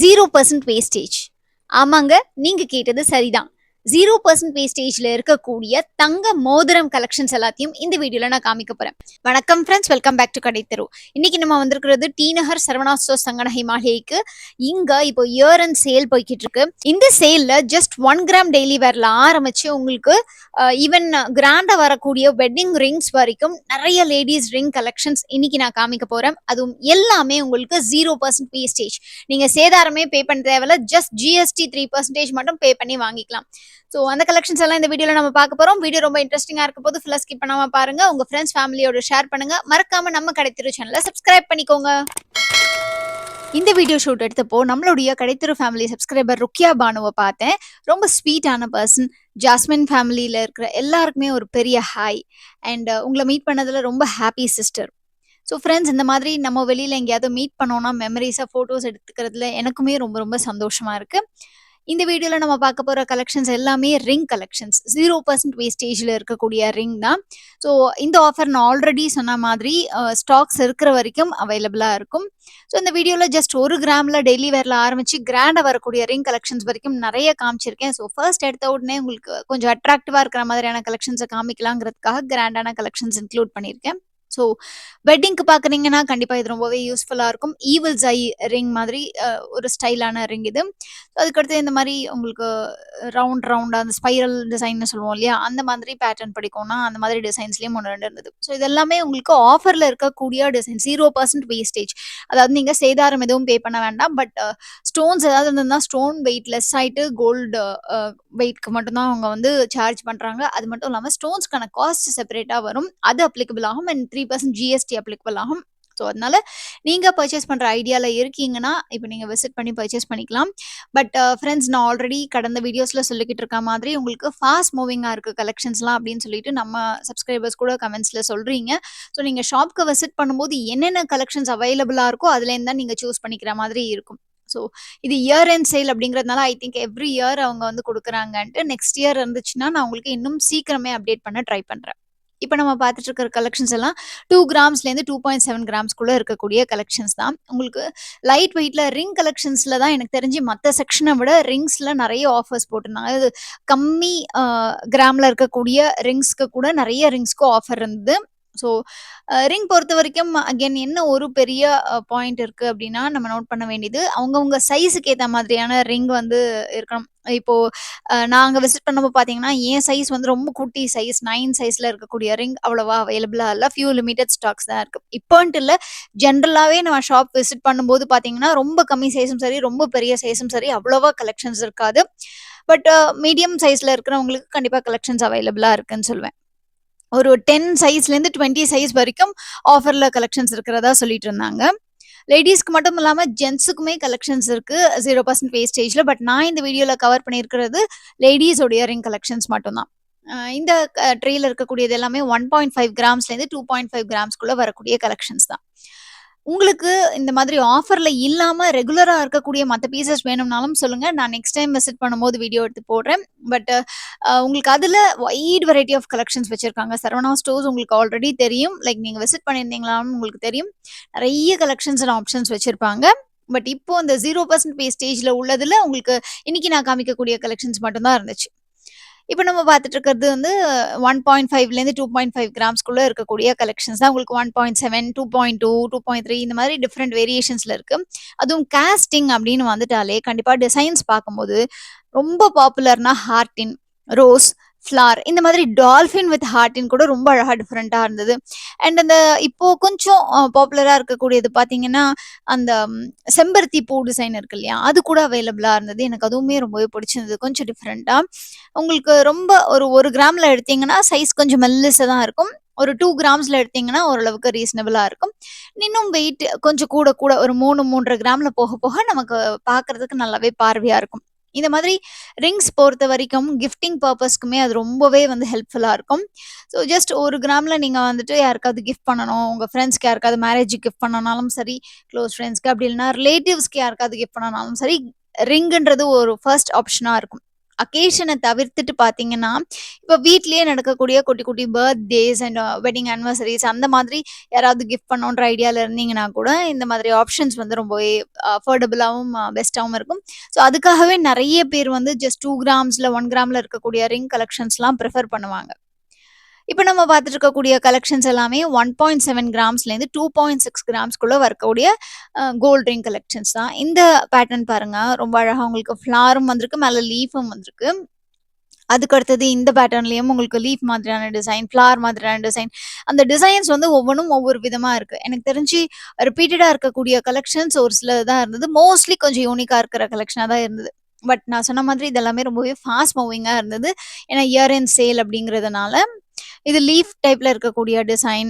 0% wastage. ஆமாங்க, நீங்க கேட்டது சரிதான். 0% வேஸ்டேஜ்ல இருக்கக்கூடிய தங்க மோதிரம் கலெக்ஷன்ஸ் எல்லாத்தையும் இந்த வீடியோல நான் காமிக்க போறேன். வணக்கம் ஃப்ரெண்ட்ஸ், வெல்கம் பேக் டு கடைத்தெரு. இன்னைக்கு நம்ம வந்திருக்கிறது டி நகர் சரவணா ஸ்டோர்ஸ் தங்கநகை மாளிகைக்கு. இங்க இப்போ இயர் அண்ட் சேல் போய்கிட்டு இருக்கு. இந்த சேல்ல ஜஸ்ட் 1 கிராம் டெய்லி வேர்ல ஆரம்பிச்சு உங்களுக்கு ஈவன் கிராண்டா வரக்கூடிய வெட்டிங் ரிங்ஸ் வரைக்கும் நிறைய லேடிஸ் ரிங் கலெக்ஷன்ஸ் இன்னைக்கு நான் காமிக்க போறேன். அதுவும் எல்லாமே உங்களுக்கு 0% வேஸ்டேஜ். நீங்க சேதாரமே பே பண்ண தேவையில்ல, ஜஸ்ட் ஜிஎஸ்டி 3% மட்டும் பே பண்ணி வாங்கிக்கலாம். ஸோ அந்த கலெக்ஷன்ஸ் எல்லாம் இந்த வீடியோல நம்ம பார்க்க போறோம். வீடியோ ரொம்ப இன்ட்ரெஸ்டிங்கா இருக்க போது ஃபுல்லா ஸ்கிப் பண்ணாம பாருங்க. உங்க ஃப்ரெண்ட்ஸ் ஃபேமிலியோட ஷேர் பண்ணுங்க. மறக்காம நம்ம கடைத்தெரு சேனலை சப்ஸ்கிரைப் பண்ணிக்கோங்க. இந்த வீடியோ ஷூட் எடுத்தப்போ நம்மளுடைய கடைத்தெரு ஃபேமிலி சப்ஸ்கிரைபர் ருக்கியா பானுவை பார்த்தேன். ரொம்ப ஸ்வீட்டான பர்சன். ஜாஸ்மின் ஃபேமிலியில இருக்கிற எல்லாருக்குமே ஒரு பெரிய ஹாய். அண்ட் உங்களை மீட் பண்ணதுல ரொம்ப ஹாப்பி சிஸ்டர். ஸோ ஃப்ரெண்ட்ஸ், இந்த மாதிரி நம்ம வெளியில் எங்கேயாவது மீட் பண்ணோன்னா மெமரிஸாக ஃபோட்டோஸ் எடுத்துக்கிறதுல எனக்குமே ரொம்ப ரொம்ப சந்தோஷமாக இருக்குது. இந்த வீடியோவில் நம்ம பார்க்க போகிற கலெக்ஷன்ஸ் எல்லாமே ரிங் கலெக்ஷன்ஸ். 0% வேஸ்டேஜில் இருக்கக்கூடிய ரிங் தான். ஸோ இந்த ஆஃபர் நான் ஆல்ரெடி சொன்ன மாதிரி ஸ்டாக்ஸ் இருக்கிற வரைக்கும் அவைலபிளாக இருக்கும். ஸோ இந்த வீடியோவில் ஜஸ்ட் 1 கிராமில் டெய்லி வேரில் ஆரம்பித்து கிராண்டாக வரக்கூடிய ரிங் கலெக்ஷன்ஸ் வரைக்கும் நிறைய காமிச்சிருக்கேன். ஸோ ஃபர்ஸ்ட் எடுத்த உடனே உங்களுக்கு கொஞ்சம் அட்ராக்டிவாக இருக்கிற மாதிரியான கலெக்ஷன்ஸை காமிக்கலாங்கிறதுக்காக கிராண்டான கலெக்ஷன்ஸ் இன்க்ளூட் பண்ணியிருக்கேன். ஸோ வெட்டிங்க்கு பார்க்குறீங்கன்னா கண்டிப்பாக இது ரொம்பவே யூஸ்ஃபுல்லாக இருக்கும். ஈவில்ஸ் ஐ ரிங் மாதிரி ஒரு ஸ்டைலான ரிங் இது. அதுக்கடுத்து இந்த மாதிரி உங்களுக்கு ரவுண்டாக அந்த ஸ்பைரல் டிசைன்னு சொல்லுவோம் இல்லையா, அந்த மாதிரி பேட்டர்ன் படிக்கும்னா அந்த மாதிரி டிசைன்ஸ்லேயும் 1-2 இருந்தது. ஸோ இது எல்லாமே உங்களுக்கு ஆஃபரில் இருக்கக்கூடிய டிசைன். 0% வேஸ்டேஜ். அதாவது நீங்கள் சேதாரம் எதுவும் பே பண்ண வேண்டாம். பட் ஸ்டோன்ஸ் ஏதாவது இருந்ததுன்னா ஸ்டோன் வெயிட் லெஸ் ஆகிட்டு கோல்டு வெயிட்க்கு மட்டும்தான் அவங்க வந்து சார்ஜ் பண்ணுறாங்க. அது மட்டும் இல்லாமல் ஸ்டோன்ஸ்க்கான காஸ்ட் செப்பரேட்டாக வரும். அது அப்ளிகபிள் ஆகும். அண்ட் 3% ஜிஎஸ்டி அப்ளிகபிள் ஆகும். ஸோ அதனால நீங்கள் பர்ச்சேஸ் பண்ணுற ஐடியாவில் இருக்கீங்கன்னா இப்போ நீங்கள் விசிட் பண்ணி பர்ச்சேஸ் பண்ணிக்கலாம். பட் ஃப்ரெண்ட்ஸ், நான் ஆல்ரெடி கடந்த வீடியோஸில் சொல்லிக்கிட்டு இருக்க மாதிரி உங்களுக்கு ஃபாஸ்ட் மூவிங்காக இருக்குது கலெக்ஷன்ஸ்லாம் அப்படின்னு சொல்லிட்டு நம்ம சப்ஸ்கிரைபர்ஸ் கூட கமெண்ட்ஸில் சொல்கிறீங்க. ஸோ நீங்கள் ஷாப்க்கு விசிட் பண்ணும்போது என்னென்ன கலெக்ஷன்ஸ் அவைலபிளாக இருக்கோ அதுலேருந்து தான் நீங்கள் சூஸ் பண்ணிக்கிற மாதிரி இருக்கும். ஸோ இது இயர் அண்ட் சேல் அப்படிங்கிறதுனால ஐ திங்க் எவ்ரி இயர் அவங்க வந்து கொடுக்குறாங்கன்ட்டு நெக்ஸ்ட் இயர் இருந்துச்சுன்னா நான் உங்களுக்கு இன்னும் சீக்கிரமே அப்டேட் பண்ண ட்ரை பண்ணுறேன். இப்போ நம்ம பார்த்துட்டு இருக்கிற கலெக்ஷன்ஸ் எல்லாம் 2 கிராம்ஸ்லேருந்து 2.7 கிராம்ஸ்குள்ளே இருக்கக்கூடிய கலெக்ஷன்ஸ் தான். உங்களுக்கு லைட் வெயிட்டில் ரிங் கலெக்ஷன்ஸில் தான் எனக்கு தெரிஞ்சு மற்ற செக்ஷனை விட ரிங்ஸில் நிறைய ஆஃபர்ஸ் போட்டிருந்தாங்க. அது கம்மி கிராமில் இருக்கக்கூடிய ரிங்ஸ்க்கு கூட நிறைய ரிங்ஸ்க்கு ஆஃபர் இருந்தது. ஸோ ரிங் பொறுத்த வரைக்கும் அகெயின் என்ன ஒரு பெரிய பாயிண்ட் இருக்குது அப்படின்னா நம்ம நோட் பண்ண வேண்டியது அவங்கவுங்க சைஸுக்கு ஏற்ற மாதிரியான ரிங் வந்து இருக்கணும். இப்போது நாங்கள் விசிட் பண்ணப்போ பார்த்தீங்கன்னா என் சைஸ் வந்து ரொம்ப குட்டி சைஸ் 9 சைஸில் இருக்கக்கூடிய ரிங் அவ்வளோவா அவைலபிளாக இல்லை. ஃபியூ லிமிட்டட் ஸ்டாக்ஸ் தான் இருக்குது. இப்போன்ட்டு இல்லை, ஜென்ரலாகவே நம்ம ஷாப் விசிட் பண்ணும்போது பார்த்தீங்கன்னா ரொம்ப கம்மி சைஸும் சரி ரொம்ப பெரிய சைஸும் சரி அவ்வளோவா கலெக்ஷன்ஸ் இருக்காது. பட் மீடியம் சைஸில் இருக்கிறவங்களுக்கு கண்டிப்பாக கலெக்ஷன்ஸ் அவைலபிளாக இருக்குன்னு சொல்லுவேன். ஒரு 10 சைஸ்லேருந்து 20 சைஸ் வரைக்கும் ஆஃபரில் கலெக்ஷன்ஸ் இருக்கிறதா சொல்லிட்டு இருந்தாங்க. லேடிஸ்க்கு மட்டும் இல்லாமல் ஜென்ஸுக்குமே கலெக்ஷன்ஸ் இருக்குது 0% வேஸ்டேஜில். பட் நான் இந்த வீடியோவில் கவர் பண்ணியிருக்கிறது லேடிஸோடைய ரிங் கலெக்ஷன்ஸ் மட்டும்தான். இந்த ட்ரேயில் இருக்கக்கூடியது எல்லாமே 1.5 கிராம்ஸ்லேருந்து 2.5 கிராம்ஸ்குள்ளே வரக்கூடிய கலெக்ஷன்ஸ் தான். உங்களுக்கு இந்த மாதிரி ஆஃபரில் இல்லாமல் ரெகுலராக இருக்கக்கூடிய மற்ற பீசஸ் வேணும்னாலும் சொல்லுங்கள், நான் நெக்ஸ்ட் டைம் விசிட் பண்ணும்போது வீடியோ எடுத்து போடுறேன். பட் உங்களுக்கு அதில் வைட் வெரைட்டி ஆஃப் கலெக்ஷன்ஸ் வச்சுருக்காங்க. சரவணா ஸ்டோர்ஸ் உங்களுக்கு ஆல்ரெடி தெரியும். லைக் நீங்கள் விசிட் பண்ணியிருந்தீங்களான்னு உங்களுக்கு தெரியும். நிறைய கலெக்ஷன்ஸ் அண்ட் ஆப்ஷன்ஸ் வச்சுருப்பாங்க. பட் இப்போ அந்த 0% வேஸ்டேஜில் உள்ளதில் உங்களுக்கு இன்றைக்கி நான் காமிக்கக்கூடிய கலெக்ஷன்ஸ் மட்டும்தான் இருந்துச்சு. இப்போ நம்ம பார்த்துட்டு இருக்கிறது வந்து 1.5லேருந்து 2.5 கிராம்ஸ்குள்ளே இருக்கக்கூடிய கலெக்ஷன்ஸ் தான். உங்களுக்கு 1.7, 2.2, 2.3 இந்த மாதிரி டிஃப்ரெண்ட் வேரியேஷன்ஸில் இருக்குது. அதுவும் காஸ்டிங் அப்படின்னு வந்துட்டாலே கண்டிப்பாக டிசைன்ஸ் பார்க்கும்போது ரொம்ப பாப்புலர்னா ஹார்டின், ரோஸ், ஃப்ளார் இந்த மாதிரி டால்ஃபின் வித் ஹார்டின் கூட ரொம்ப அழகாக டிஃப்ரெண்ட்டாக இருந்தது. அண்ட் அந்த இப்போது கொஞ்சம் பாப்புலராக இருக்கக்கூடியது பார்த்தீங்கன்னா அந்த செம்பருத்தி பூ டிசைன் இருக்கு இல்லையா, அது கூட அவைலபிளாக இருந்தது. எனக்கு அதுவுமே ரொம்பவே பிடிச்சிருந்தது. கொஞ்சம் டிஃப்ரெண்ட்டாக உங்களுக்கு ரொம்ப ஒரு கிராமில் எடுத்தீங்கன்னா சைஸ் கொஞ்சம் மெல்லிஸாக தான் இருக்கும். ஒரு 2 கிராம்ஸில் எடுத்தீங்கன்னா ஓரளவுக்கு ரீசனபிளாக இருக்கும். இன்னும் வெயிட் கொஞ்சம் கூட ஒரு 3-3.5 கிராமில் போக போக நமக்கு பார்க்குறதுக்கு நல்லாவே பார்வையாக இருக்கும். இந்த மாதிரி ரிங்ஸ் பொறுத்த வரைக்கும் கிஃப்டிங் பர்பஸ்க்குமே அது ரொம்பவே வந்து ஹெல்ப்ஃபுல்லாக இருக்கும். ஸோ ஜஸ்ட் 1 கிராமில் நீங்கள் வந்துட்டு யாருக்காவது கிஃப்ட் பண்ணணும், உங்கள் ஃப்ரெண்ட்ஸ்க்கு யாருக்காவது மேரேஜுக்கு கிஃப்ட் பண்ணனாலும் சரி, க்ளோஸ் ஃப்ரெண்ட்ஸ்க்கு அப்படி இல்லைனா ரிலேட்டிவ்ஸ்க்கு யாருக்காவது கிஃப்ட் பண்ணனாலும் சரி, ரிங்குன்றது ஒரு ஃபர்ஸ்ட் ஆப்ஷனாக இருக்கும். அக்கேஷன தவிர்த்துட்டு பார்த்தீங்கன்னா, இப்ப வீட்லயே நடக்கக்கூடிய குட்டி, குட்டி பர்த்டேஸ் அண்ட் வெட்டிங் ஆனிவர்சரிஸ் அந்த மாதிரி யாராவது கிஃப்ட் பண்ணணுன்ற ஐடியால இருந்தீங்கன்னா கூட, இந்த மாதிரி ஆப்ஷன்ஸ் வந்து ரொம்பவே அஃபோர்டபுளாவும், பெஸ்ட்டாவும் இருக்கும். ஸோ, அதுக்காகவே நெறைய பேர் வந்து ஜஸ்ட் 2 கிராம்ஸ்ல, 1 கிராம்ல இருக்கக்கூடிய ரிங் கலெக்ஷன்ஸ்லாம் பிரிஃபர் பண்ணுவாங்க. இப்ப நம்ம பார்த்துட்டு இருக்கக்கூடிய கலெக்ஷன்ஸ் எல்லாமே 1.7 கிராம்ஸ்லேருந்து 2.6 கிராம்ஸ்குள்ள வரக்கூடிய கோல்ட் ரிங் கலெக்ஷன்ஸ் தான். இந்த பேட்டர்ன் பாருங்க. ரொம்ப அழகா உங்களுக்கு ஃப்ளாரும் வந்திருக்கு. மேல லீஃபும் வந்திருக்கு. அதுக்கு அடுத்தது இந்த பேட்டர்ன்லயும் உங்களுக்கு லீஃப் மாதிரியான டிசைன், ஃப்ளார் மாதிரியான டிசைன். அந்த டிசைன்ஸ் வந்து ஒவ்வொன்னும் ஒவ்வொரு விதமா இருக்கு. எனக்கு தெரிஞ்சு ரிப்பீட்டடா இருக்கக்கூடிய கலெக்ஷன்ஸ் ஒரு சிலது தான் இருந்தது. மோஸ்ட்லி கொஞ்சம் யூனிக்கா இருக்கிற கலெக்ஷனா தான் இருந்தது. பட் நான் சொன்ன மாதிரி இது எல்லாமே ரொம்பவே ஃபாஸ்ட் மூவிங்கா இருந்தது. ஏன்னா இயர் எண்ட் சேல் அப்படிங்கிறதுனால. இது லீஃப் டைப்ல இருக்கக்கூடிய டிசைன்.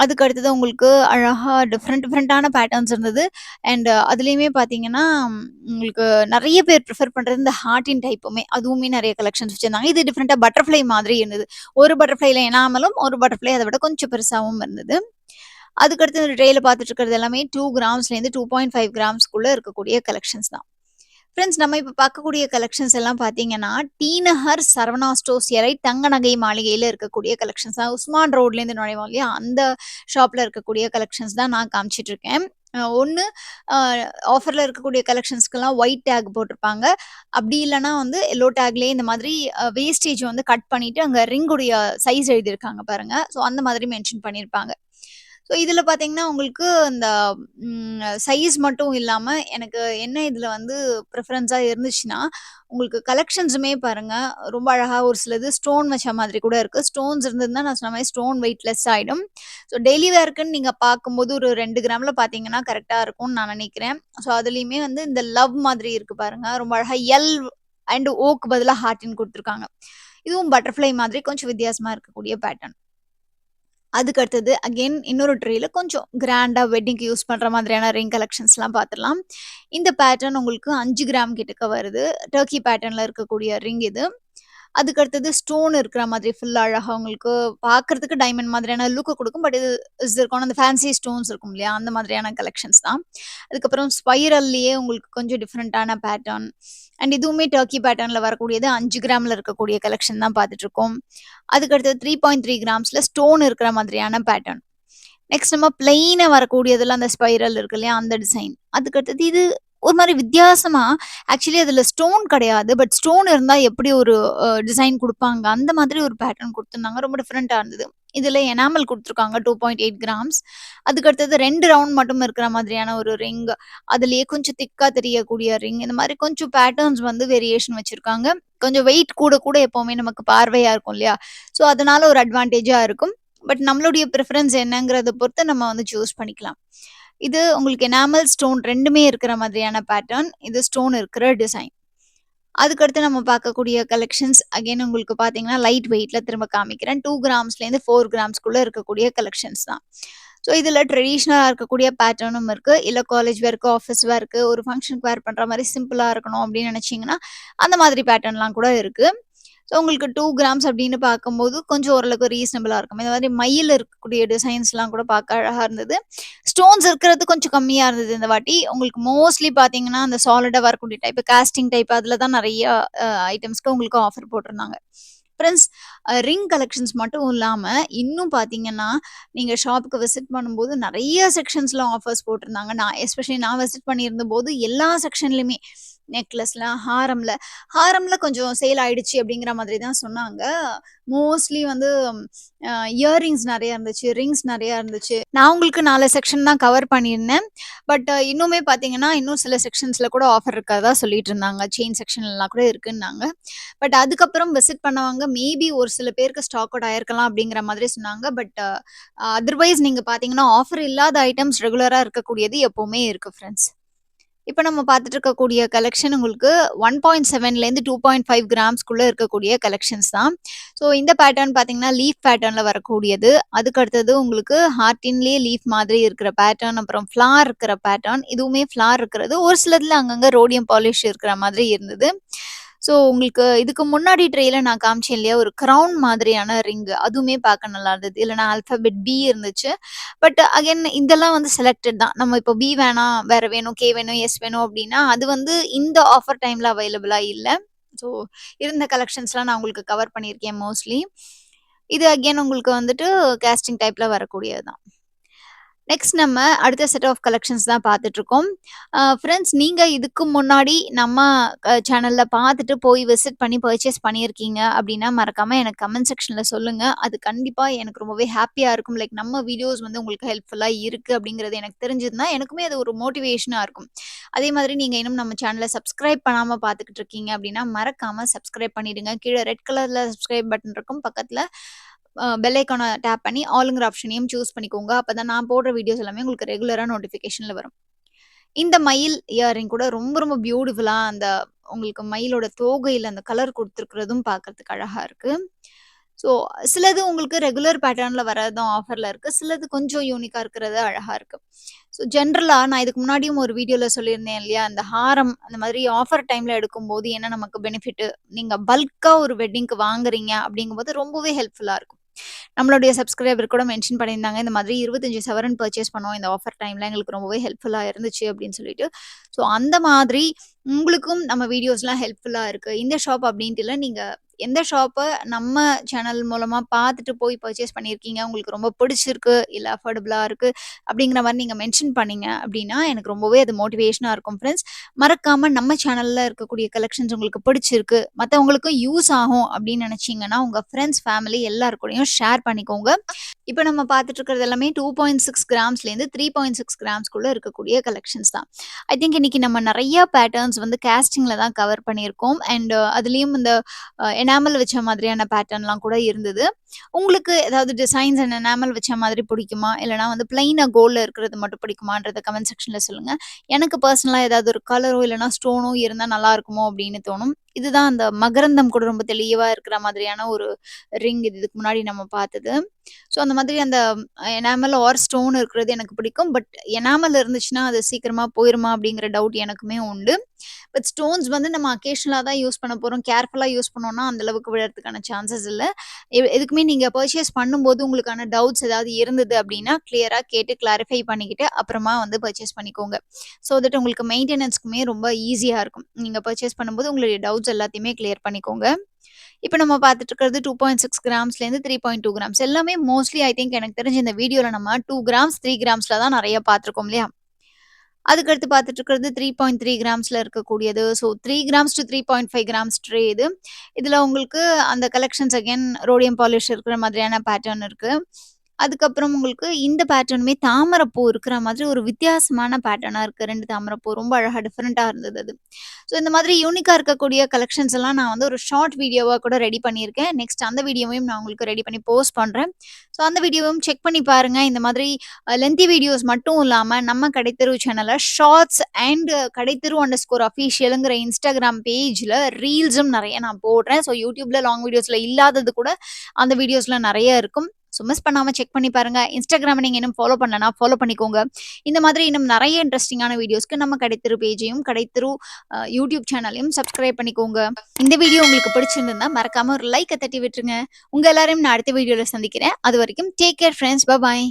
அதுக்கு அடுத்தது உங்களுக்கு அழகா டிஃப்ரெண்டான பேட்டர்ன்ஸ் இருந்தது. அண்ட் அதுலயுமே பார்த்தீங்கன்னா, உங்களுக்கு நெறைய பேர் ப்ரிஃபர் பண்றது இந்த ஹார்ட்டின் டைப்புமே. அதுவுமே நெறைய கலெக்ஷன்ஸ் வச்சிருந்தாங்க. இது டிஃப்ரெண்ட்டா பட்டர்ஃப்ளை மாதிரி இருந்தது. ஒரு பட்டர்ஃப்ளைல எனாமலும், ஒரு பட்டர்ஃப்ளை அத விட கொஞ்சம் பெருசாவும் இருந்தது. அதுக்கடுத்து இந்த ட்ரேல பார்த்துட்டு இருக்கிறது எல்லாமே 2 கிராம்ஸ்லேருந்து 2.5 கிராம்ஸ்குள்ள இருக்கக்கூடிய கலெக்ஷன்ஸ் தான். ஃப்ரெண்ட்ஸ் நம்ம இப்ப பார்க்கக்கூடிய கலெக்ஷன்ஸ் எல்லாம் பார்த்தீங்கன்னா, டி நகர் சரவணா ஸ்டோர்ஸ் எலைட் தங்க நகை மாளிகையில இருக்கக்கூடிய கலெக்ஷன்ஸ் தான். உஸ்மான் ரோட்லேருந்து நுழைவோம் இல்லையா? அந்த ஷாப்ல இருக்கக்கூடிய கலெக்ஷன்ஸ் தான் நான் காமிச்சிட்டு இருக்கேன். ஒண்ணு அ ஆஃபர்ல இருக்கக்கூடிய கலெக்ஷன்ஸ்க்குலாம் ஒயிட் டேக் போட்டிருப்பாங்க. அப்படி இல்லன்னா வந்து எல்லோ டேக்லயே இந்த மாதிரி வேஸ்டேஜ் வந்து கட் பண்ணிட்டு அங்க ரிங்குடைய சைஸ் எழுதியிருக்காங்க பாருங்க. ஸோ அந்த மாதிரி மென்ஷன் பண்ணியிருப்பாங்க. ஸோ இதில பார்த்தீங்கன்னா, உங்களுக்கு இந்த சைஸ் மட்டும் இல்லாம, எனக்கு என்ன இதில வந்து ப்ரிஃபரன்ஸா இருந்துச்சுன்னா, உங்களுக்கு கலெக்ஷன்ஸுமே பாருங்க, ரொம்ப அழகா ஒரு சிலது ஸ்டோன் வச்ச மாதிரி கூட இருக்கு. ஸ்டோன்ஸ் இருந்ததுன்னா, நான் சொன்ன மாரி ஸ்டோன் வெயிட்லெஸ் ஆயிடும். ஸோ டெய்லி வேர்க்குன்னு நீங்க பார்க்கும்போது ஒரு 2 கிராம்ல பார்த்தீங்கன்னா, கரெக்ட்டா இருக்கும்னு நான் நினைக்கிறேன். ஸோ அதுலயுமே வந்து இந்த லவ் மாதிரி இருக்கு பாருங்க. ரொம்ப அழகா எல் அண்ட் ஓக்கு பதிலா ஹார்ட்டின் குடுத்துருக்காங்க. இதுவும் பட்டர்ஃப்ளை மாதிரி கொஞ்சம் வித்தியாசமா இருக்கக்கூடிய பேட்டர்ன். அதுக்கு அடுத்தது அகைன் இன்னொரு ட்ரேல கொஞ்சம் கிராண்டா வெட்டிங்க்கு யூஸ் பண்ற மாதிரியான ரிங் கலெக்ஷன்ஸ்லாம் பார்த்துடலாம். இந்த பேட்டர்ன் உங்களுக்கு 5 கிராம் கிட்டக்க வருது. டர்க்கி பேட்டர்ன்ல இருக்கக்கூடிய ரிங் இது. அதுக்கு அடுத்தது ஸ்டோன் இருக்கிற மாதிரி ஃபுல்லா அழகா உங்களுக்கு பார்க்கறதுக்கு டைமண்ட் மாதிரியான லுக் குடுக்கும். பட் இது ஜிர்கான் அந்த ஃபேன்சி ஸ்டோன்ஸ் இருக்கும் இல்லையா? அந்த மாதிரியான கலெக்ஷன்ஸ் தான். அதுக்கப்புறம் ஸ்பைரல்லயே உங்களுக்கு கொஞ்சம் டிஃபரெண்டான பேட்டர்ன். அண்ட் இதுவுமே டர்க்கி பேட்டர்ன்ல வரக்கூடியது 5 கிராம்ல இருக்கக்கூடிய கலெக்ஷன் தான் பார்த்துட்டு இருக்கோம். அதுக்கு அடுத்தது 3.3 கிராம்ஸ்ல ஸ்டோன் இருக்கிற மாதிரியான பேட்டர்ன். நெக்ஸ்ட் நம்ம பிளெயினா வரக்கூடியதுல அந்த ஸ்பைரல் இருக்கு இல்லையா? அந்த டிசைன். அதுக்கு அடுத்தது இது ஒரு மாரி வித்தியாசமா ஆக்சுவலி அதுல ஸ்டோன் கிடையாது. பட் ஸ்டோன் இருந்தா எப்படி ஒரு டிசைன் குடுப்பாங்க. அந்த மாதிரி ஒரு பேட்டர்ன் குடுத்துருந்தாங்க. ரொம்ப டிஃபரெண்ட்டா இருந்தது. இதுல எனாமல் குடுத்துருக்காங்க 2.8 கிராம்ஸ். அதுக்கு அடுத்தது 2 ரவுண்ட் மட்டும் இருக்கிற மாதிரியான ஒரு ரிங். அதிலேயே கொஞ்சம் திக்கா தெரியக்கூடிய ரிங். இந்த மாரி கொஞ்சம் பேட்டர்ன்ஸ் வந்து வேரியேஷன் வச்சிருக்காங்க. கொஞ்சம் வெயிட் கூட கூட எப்பவுமே நமக்கு பார்வையா இருக்கும் இல்லையா? ஸோ அதனால ஒரு அட்வான்டேஜா இருக்கும். பட் நம்மளுடைய பிரிஃபரன்ஸ் என்னங்கிறத பொறுத்து நம்ம வந்து சூஸ் பண்ணிக்கலாம். இது உங்களுக்கு எனாமல், ஸ்டோன் 2மே இருக்கிற மாதிரியான பேட்டர்ன். இது ஸ்டோன் இருக்கிற டிசைன். அதுக்கடுத்து நம்ம பார்க்கக்கூடிய கலெக்ஷன்ஸ் அகைன் உங்களுக்கு பார்த்தீங்கன்னா, லைட் வெயிட்ல திரும்ப காமிக்கிறேன். 2 கிராம்ஸ்லேருந்து 4 கிராம்ஸ்குள்ள இருக்கக்கூடிய கலெக்ஷன்ஸ் தான். ஸோ இதில ட்ரெடிஷனலா இருக்கக்கூடிய பேட்டர்னும் இருக்கு. இல்ல காலேஜ் வேர்க்கு, ஆஃபீஸ் வேர்க்கு, ஒரு ஃபங்ஷனுக்கு வேர் பண்ற மாரி சிம்பிளா இருக்கணும் அப்படின்னு நினைச்சீங்கன்னா, அந்த மாதிரி பேட்டர்ன்லாம் கூட இருக்கு. ஸோ உங்களுக்கு 2 கிராம்ஸ் அப்படின்னு பார்க்கும்போது கொஞ்சம் ஓரளவுக்கு ரீசனபிளா இருக்கும். இந்த மாதிரி மயில் இருக்கக்கூடிய டிசைன்ஸ்லாம் கூட பார்க்க அழகா இருந்தது. ஸ்டோன்ஸ் இருக்கிறது கொஞ்சம் கம்மியா இருந்தது இந்த வாட்டி. உங்களுக்கு மோஸ்ட்லி பார்த்தீங்கன்னா, அந்த சாலிடா வரக்கூடிய டைப், காஸ்டிங் டைப் அதில தான் நெறைய ஐட்டம்ஸ்க்கு உங்களுக்கு ஆஃபர் போட்டிருந்தாங்க. ஃப்ரெண்ட்ஸ் ரிங் கலெக்ஷன்ஸ் மட்டும் இல்லாம, இன்னும் பார்த்தீங்கன்னா, நீங்க ஷாப்புக்கு விசிட் பண்ணும்போது நெறைய செக்ஷன்ஸ்ல ஆஃபர்ஸ் போட்டிருந்தாங்க. எஸ்பெஷலி நான் விசிட் பண்ணியிருந்தபோது எல்லா செக்ஷன்லயுமே நெக்லஸ்ல, ஹாரம்ல கொஞ்சம் சேல் ஆயிடுச்சு அப்படிங்கிற மாதிரி தான் சொன்னாங்க. மோஸ்ட்லி வந்து இயரிங்ஸ் நெறைய இருந்துச்சு, ரிங்ஸ் நெறைய இருந்துச்சு. நான் உங்களுக்கு 4 செக்ஷன் தான் கவர் பண்ணியிருந்தேன். பட் இன்னுமே பார்த்தீங்கன்னா, இன்னும் சில செக்ஷன்ஸ்ல கூட ஆஃபர் இருக்கிறதா சொல்லிட்டு இருந்தாங்க. செயின் செக்ஷன்லலாம் கூட இருக்குன்னாங்க. பட் அதுக்கப்புறம் விசிட் பண்ணவங்க மேபி ஒரு சில பேருக்கு ஸ்டாக் அவுட் ஆயிருக்கலாம் அப்படிங்கிற மாதிரி சொன்னாங்க. பட் அதர்வைஸ் நீங்க பார்த்தீங்கன்னா, ஆஃபர் இல்லாத ஐட்டம்ஸ் ரெகுலரா இருக்கக்கூடியது எப்பவுமே இருக்கு ஃப்ரெண்ட்ஸ். இப்ப நம்ம பார்த்துட்டு இருக்கக்கூடிய கலெக்ஷன் உங்களுக்கு 1.7லேருந்து 2.5 கிராம்ஸ்குள்ள இருக்கக்கூடிய கலெக்ஷன்ஸ் தான். ஸோ இந்த பேட்டர்ன் பார்த்தீங்கன்னா, லீஃப் பேட்டர்ன்ல வரக்கூடியது. அதுக்கு அடுத்தது உங்களுக்கு ஹார்ட்டின்லேயே லீஃப் மாதிரி இருக்கிற பேட்டர்ன், அப்புறம் ஃப்ளார் இருக்கிற பேட்டர்ன். இதுவுமே ஃப்ளார் இருக்கிறது. ஒரு சிலதுல அங்கங்க ரோடியம் பாலிஷ் இருக்கிற மாதிரி இருந்தது. ஸோ உங்களுக்கு இதுக்கு முன்னாடி ட்ரேல நான் காமிச்சேன் இல்லையா? ஒரு கிரவுன் மாதிரியான ரிங். அதுவுமே பார்க்க நல்லா இருந்தது. இல்லன்னா ஆல்ஃபாபெட் பி இருந்துச்சு. பட் அகைன் இதெல்லாம் வந்து செலக்டட் தான். நம்ம இப்போ பி வேணாம், வேற வேணும், கே வேணும், எஸ் வேணும் அப்டின்னா, அது வந்து இந்த ஆஃபர் டைம்ல அவைலபிளா இல்ல. ஸோ இருந்த கலெக்ஷன்ஸ்லாம் நான் உங்களுக்கு கவர் பண்ணியிருக்கேன் மோஸ்ட்லி. இது அகைன் உங்களுக்கு வந்துட்டு கேஸ்டிங் டைப்ல வரக்கூடியது தான். நெக்ஸ்ட் நம்ம அடுத்த செட் ஆஃப் கலெக்ஷன்ஸ் தான் பார்த்துட்ருக்கோம். ஃப்ரெண்ட்ஸ் நீங்க இதுக்கு முன்னாடி நம்ம சேனல்ல பார்த்துட்டு போய் விசிட் பண்ணி பர்ச்சேஸ் பண்ணியிருக்கீங்க அப்படின்னா, மறக்காம எனக்கு கமெண்ட் செக்ஷன்ல சொல்லுங்க. அது கண்டிப்பா எனக்கு ரொம்பவே ஹேப்பியா இருக்கும். லைக் நம்ம வீடியோஸ் வந்து உங்களுக்கு ஹெல்ப்ஃபுல்லா இருக்கு அப்படிங்கிறது எனக்கு தெரிஞ்சதுன்னா, எனக்குமே அது ஒரு மோட்டிவேஷனா இருக்கும். அதே மாதிரி நீங்க இன்னும் நம்ம சேனல சப்ஸ்கிரைப் பண்ணாம பார்த்துக்கிட்டு இருக்கீங்க அப்படின்னா, மறக்காம சப்ஸ்கிரைப் பண்ணிடுங்க. கீழ ரெட் கலர்ல சப்ஸ்கிரைப் பட்டன் இருக்கும். பக்கத்துல பெல் ஐகான டேப் பண்ணி ஆல்ங்கிற ஆப்ஷனையும் சூஸ் பண்ணிக்கோங்க. அப்பதான் நான் போடுற வீடியோஸ் எல்லாமே உங்களுக்கு ரெகுலரா நோட்டிஃபிகேஷன்ல வரும். இந்த மயில் இயரிங் கூட ரொம்ப ரொம்ப பியூட்டிஃபுல்லா அந்த உங்களுக்கு மயிலோட தோகையில அந்த கலர் குடுத்துருக்கிறதும் பார்க்கறதுக்கு அழகா இருக்கு. ஸோ சிலது உங்களுக்கு ரெகுலர் பேட்டர்ன்ல வரதும் ஆஃபர்ல இருக்கு. சிலது கொஞ்சம் யூனிக்கா இருக்கிறது அழகா இருக்கு. ஸோ ஜென்ரலா நான் இதுக்கு முன்னாடியும் ஒரு வீடியோல சொல்லியிருந்தேன் இல்லையா? அந்த ஹாரம் அந்த மாதிரி ஆஃபர் டைம்ல எடுக்கும்போது என்ன நமக்கு பெனிஃபிட் நீங்க பல்க்கா ஒரு வெட்டிங்க்கு வாங்குறீங்க அப்படிங்கும்போது ரொம்பவே ஹெல்ப்ஃபுல்லா இருக்கும். நம்மளுடைய சப்ஸ்கிரைபர் கூட மென்ஷன் பண்ணியிருந்தாங்க. இந்த மாதிரி 25 சவரன் பர்ச்சேஸ் பண்ணோம். இந்த ஆஃபர் டைம்ல எங்களுக்கு ரொம்பவே ஹெல்ப்ஃபுல்லா இருந்துச்சு அப்படின்னு சொல்லிட்டு. ஸோ அந்த மாதிரி உங்களுக்கும் நம்ம வீடியோஸ்லாம் ஹெல்ப்ஃபுல்லா இருக்கு. இந்த ஷாப் அப்படின்ட்டு இல்ல. நீங்க எந்த ஷாப்ப நம்ம சேனல் மூலமா பார்த்துட்டு போய் பர்ச்சேஸ் பண்ணியிருக்கீங்க, உங்களுக்கு ரொம்ப பிடிச்சிருக்கு, இல்ல அஃபோர்டபுளா இருக்கு அப்படிங்கிற மாரி நீங்க மென்ஷன் பண்ணீங்க அப்படின்னா, எனக்கு ரொம்பவே அது மோட்டிவேஷனா இருக்கும் ஃப்ரெண்ட்ஸ். மறக்காம நம்ம சேனல்ல இருக்கக்கூடிய கலெக்ஷன்ஸ் உங்களுக்கு பிடிச்சிருக்கு, மத்தவங்களுக்கும் யூஸ் ஆகும் அப்படின்னு நினைச்சீங்கன்னா, உங்க ஃப்ரெண்ட்ஸ், ஃபேமிலி எல்லார் கூடயும் ஷேர் பண்ணிக்கோங்க. இப்ப நம்ம பார்த்துட்டு இருக்கிறது எல்லாமே 2.6 கிராம்ஸ்லேருந்து 3.6 கிராம்ஸ்குள்ள இருக்கக்கூடிய கலெக்ஷன்ஸ் தான். ஐ திங்க் இன்னைக்கு நம்ம நெறைய பேட்டர்ன்ஸ் வந்து கேஸ்டிங்ல தான் கவர் பண்ணியிருக்கோம். அண்ட் அதுலயும் இந்த எனாமல் வச்ச மாதிரியான பேட்டர்ன்லாம் கூட இருந்தது. உங்களுக்கு ஏதாவது டிசைன்ஸ் அண்ட் எனாமல் வச்ச மாதிரி பிடிக்குமா? இல்லன்னா வந்து பிளெயினா கோல்ட்ல இருக்கிறது மட்டும் பிடிக்குமான்றத கமெண்ட் செக்ஷன்ல சொல்லுங்க. எனக்கு பர்சனலா ஏதாவது ஒரு கலரோ இல்லன்னா ஸ்டோனோ இருந்தா நல்லா இருக்குமோ அப்படின்னு தோணும். இதுதான் அந்த மகரந்தம் கூட ரொம்ப தெளிவா இருக்கிற மாதிரியான ஒரு ரிங் இது இதுக்கு முன்னாடி நம்ம பார்த்தது. ஸோ அந்த மாதிரி அந்த எனாமல் ஆர் ஸ்டோன் இருக்கிறது எனக்கு பிடிக்கும். பட் எனாமல் இருந்துச்சுன்னா, அது சீக்கிரமா போயிருமா? அப்படிங்கிற டவுட் எனக்குமே உண்டு. பட் ஸ்டோன்ஸ் வந்து நம்ம அக்கேஷனலா தான் யூஸ் பண்ண போறோம். கேர்ஃபுல்லா யூஸ் பண்ணோம்னா, அந்த அளவுக்கு விழறதுக்கான சான்சஸ் இல்ல. எதுக்குமே நீங்க பர்ச்சேஸ் பண்ணும்போது உங்களுக்கான டவுட்ஸ் ஏதாவது இருந்தது அப்படின்னா, கிளியரா கேட்டு கிளாரிஃபை பண்ணிக்கிட்டு அப்புறமா வந்து பர்ச்சேஸ் பண்ணிக்கோங்க. ஸோ தட் உங்களுக்கு மெயின்டெனன்ஸ்க்குமே ரொம்ப ஈஸியா இருக்கும். நீங்க பர்ச்சேஸ் பண்ணும்போது உங்களுடைய டவுட்ஸ் எல்லாத்தையுமே கிளியர் பண்ணிக்கோங்க. இப்ப நம்ம பார்த்துட்டு இருக்கிறது 2.6 கிராம்ஸ்லேருந்து 3.2 கிராம்ஸ். எல்லாமே மோஸ்ட்லி ஐ திங்க் எனக்கு தெரிஞ்சு இந்த வீடியோல நம்ம 2 கிராம்ஸ், 3 கிராம்ஸ்ல தான் நெறைய பார்த்துருக்கோம் இல்லையா? அதுக்கடுத்து பார்த்துட்டு இருக்கிறது 3.3 கிராம்ஸ்ல இருக்கக்கூடியது. So 3 grams to 3.5 grams tray இது. இதுல உங்களுக்கு அந்த கலெக்ஷன்ஸ் அகைன் ரோடியம் பாலிஷ் இருக்கிற மாதிரியான பேட்டர்ன் இருக்கு. அதுக்கப்புறம் உங்களுக்கு இந்த பேட்டர்னுமே தாமரைப்பூ இருக்கிற மாதிரி ஒரு வித்தியாசமான பேட்டர்னா இருக்கு. 2 தாமரைப்பூ ரொம்ப அழகா டிஃபரெண்ட்டா இருந்தது அது. ஸோ இந்த மாதிரி யூனிக்கா இருக்கக்கூடிய கலெக்ஷன்ஸ் எல்லாம் நான் வந்து ஒரு ஷார்ட் வீடியோவா கூட ரெடி பண்ணியிருக்கேன். நெக்ஸ்ட் அந்த வீடியோவையும் நான் உங்களுக்கு ரெடி பண்ணி போஸ்ட் பண்றேன். ஸோ அந்த வீடியோவும் செக் பண்ணி பாருங்க. இந்த மாதிரி லென்த்தி வீடியோஸ் மட்டும் இல்லாம நம்ம கடைத்தெரு சேனல்ல ஷார்ட்ஸ் அண்ட் கடைத்தெரு_அஃபிஷியல்ங்கிற இன்ஸ்டாகிராம் பேஜ்ல ரீல்ஸும் நெறைய நான் போடுறேன். ஸோ யூடியூப்ல லாங் வீடியோஸ்ல இல்லாதது கூட அந்த வீடியோஸ்ல நெறைய இருக்கும். ஸோ மிஸ் பண்ணாம செக் பண்ணி பாருங்க. இன்ஸ்டாகிராம நீங்க இன்னும் ஃபாலோ பண்ணலனா ஃபாலோ பண்ணிக்கோங்க. இந்த மாதிரி இன்னும் நெறைய இன்ட்ரஸ்டிங்கான வீடியோஸ்க்கு நம்ம கடைத்தெரு பேஜையும், கடைத்தெரு யூடியூப் சேனலையும் சப்ஸ்கிரைப் பண்ணிக்கோங்க. இந்த வீடியோ உங்களுக்கு பிடிச்சிருந்ததுன்னா மறக்காம ஒரு லைக்க தட்டி விட்டுருங்க. உங்க எல்லாரையும் நான் அடுத்த வீடியோல சந்திக்கிறேன். அதுவரைக்கும் டேக் கேர் ஃபிரெண்ட்ஸ். பாய்.